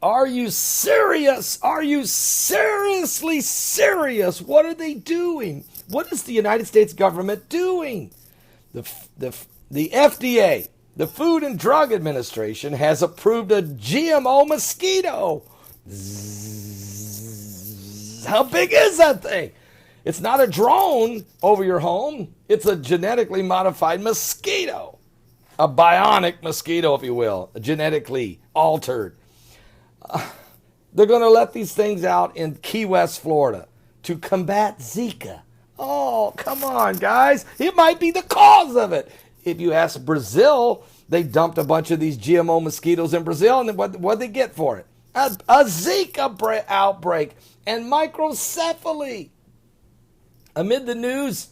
Are you serious? Are you seriously serious? What are they doing? What is the United States government doing? The FDA, the Food and Drug Administration, has approved a GMO mosquito. How big is that thing? It's not a drone over your home. It's a genetically modified mosquito. A bionic mosquito, if you will. Genetically altered. They're going to let these things out in Key West, Florida to combat Zika. Oh, come on, guys. It might be the cause of it. If you ask Brazil, they dumped a bunch of these GMO mosquitoes in Brazil, and what did they get for it? A Zika outbreak and microcephaly. Amid the news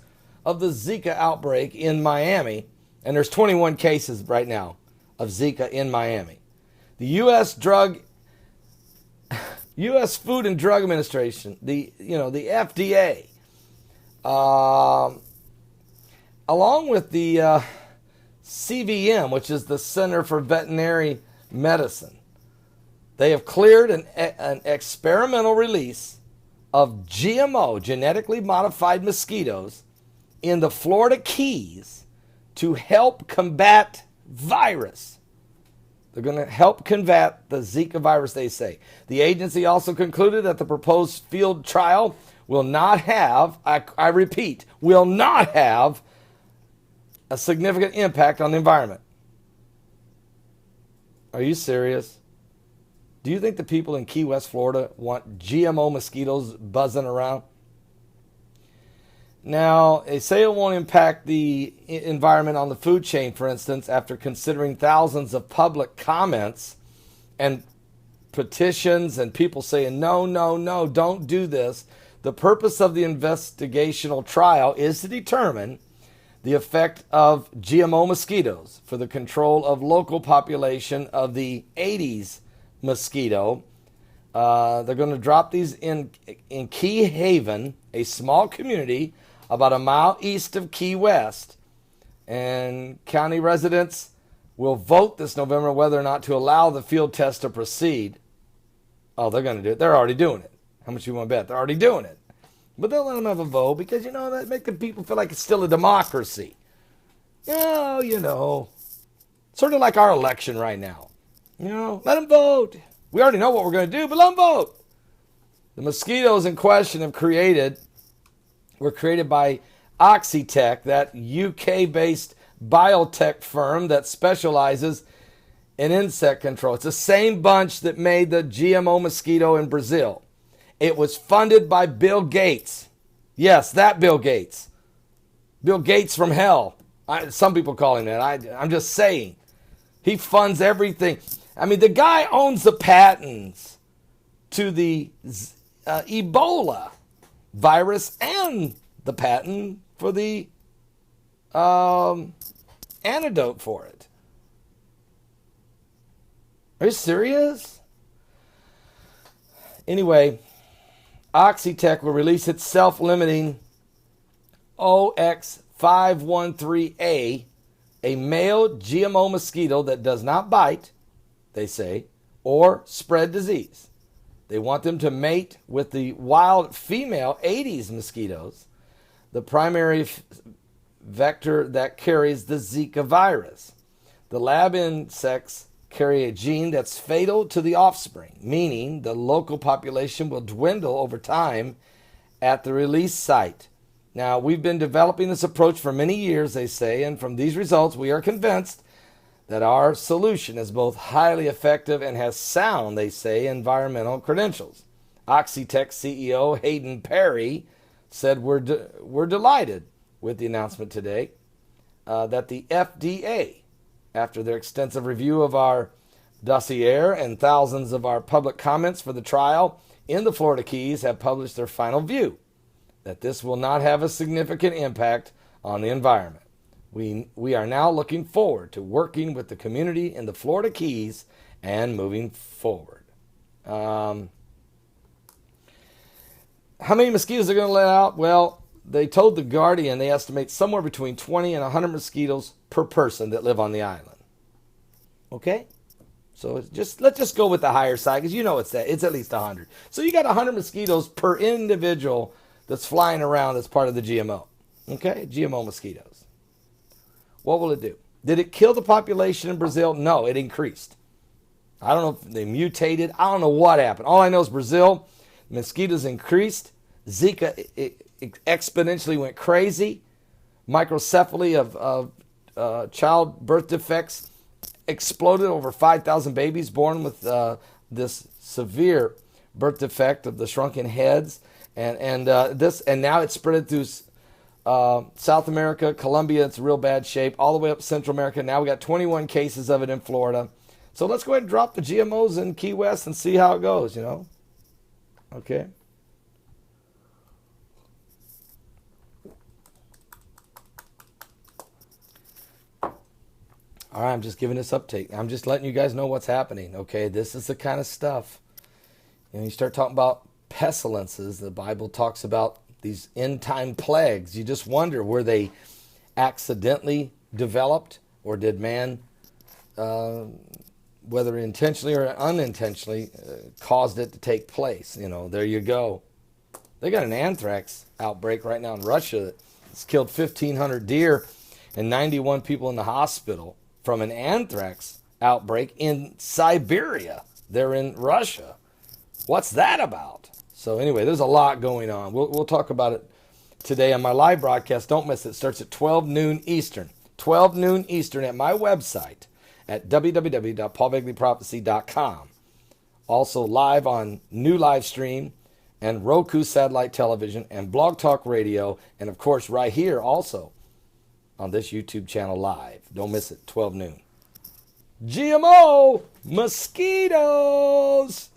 of the Zika outbreak in Miami, and there's 21 cases right now of Zika in Miami, the U.S. Food and Drug Administration, the FDA, along with the CVM, which is the Center for Veterinary Medicine, they have cleared an experimental release of GMO, genetically modified mosquitoes, in the Florida Keys to help combat virus. They're going to help combat the Zika virus, they say. The agency also concluded that the proposed field trial will not have, I repeat, will not have a significant impact on the environment. Are you serious? Do you think the people in Key West, Florida want GMO mosquitoes buzzing around? Now, they say it won't impact the environment on the food chain, for instance, after considering thousands of public comments and petitions and people saying, no, no, no, don't do this. The purpose of the investigational trial is to determine the effect of GMO mosquitoes for the control of local population of the Aedes mosquito. They're going to drop these in Key Haven, a small community about a mile east of Key West. And county residents will vote this November whether or not to allow the field test to proceed. Oh, they're going to do it. They're already doing it. How much you want to bet? They're already doing it. But they'll let them have a vote because, that makes the people feel like it's still a democracy. Sort of like our election right now. Let them vote. We already know what we're going to do, but let them vote. The mosquitoes in question were created by Oxyitech, that UK-based biotech firm that specializes in insect control. It's the same bunch that made the GMO mosquito in Brazil. It was funded by Bill Gates. Yes, that Bill Gates. Bill Gates from hell. Some people call him that. I'm just saying. He funds everything. I mean, the guy owns the patents to the Ebola virus and the patent for the antidote for it. Are you serious? Anyway, Oxyitech will release its self-limiting OX513A, a male GMO mosquito that does not bite, they say, or spread disease. They want them to mate with the wild female Aedes mosquitoes, the primary vector that carries the Zika virus. The lab insects carry a gene that's fatal to the offspring, meaning the local population will dwindle over time at the release site. Now, we've been developing this approach for many years, they say, and from these results, we are convinced that our solution is both highly effective and has sound, they say, environmental credentials. Oxytech CEO Hayden Perry said, we're delighted with the announcement today that the FDA, after their extensive review of our dossier and thousands of our public comments for the trial in the Florida Keys, have published their final view that this will not have a significant impact on the environment. We are now looking forward to working with the community in the Florida Keys and moving forward. How many mosquitoes are going to let out? Well, they told The Guardian they estimate somewhere between 20 and 100 mosquitoes per person that live on the island. Okay? So let's just go with the higher side because it's at least 100. So you got 100 mosquitoes per individual that's flying around that's part of the GMO. Okay, GMO mosquitoes. What will it do? Did it kill the population in Brazil? No, it increased. I don't know if they mutated. I don't know what happened. All I know is Brazil, mosquitoes increased. Zika it exponentially went crazy. Microcephaly of child birth defects exploded. Over 5,000 babies born with this severe birth defect of the shrunken heads, and now it's spread through South America, Colombia. It's real bad shape, all the way up Central America. Now we got 21 cases of it in Florida. So let's go ahead and drop the GMOs in Key West and see how it goes. Okay. All right, I'm just giving this update. I'm just letting you guys know what's happening, okay? This is the kind of stuff. You start talking about pestilences. The Bible talks about these end-time plagues. You just wonder, were they accidentally developed, or did man, whether intentionally or unintentionally, caused it to take place? There you go. They got an anthrax outbreak right now in Russia that's killed 1,500 deer and 91 people in the hospital from an anthrax outbreak in Siberia. They're in Russia. What's that about? So anyway, there's a lot going on. We'll talk about it today on my live broadcast. Don't miss it. It starts at 12 noon Eastern. 12 noon Eastern at my website at www.paulbegleyprophecy.com. Also live on New Live Stream and Roku satellite television and Blog Talk Radio, and of course right here also on this YouTube channel live. Don't miss it, 12 noon. GMO Mosquitoes!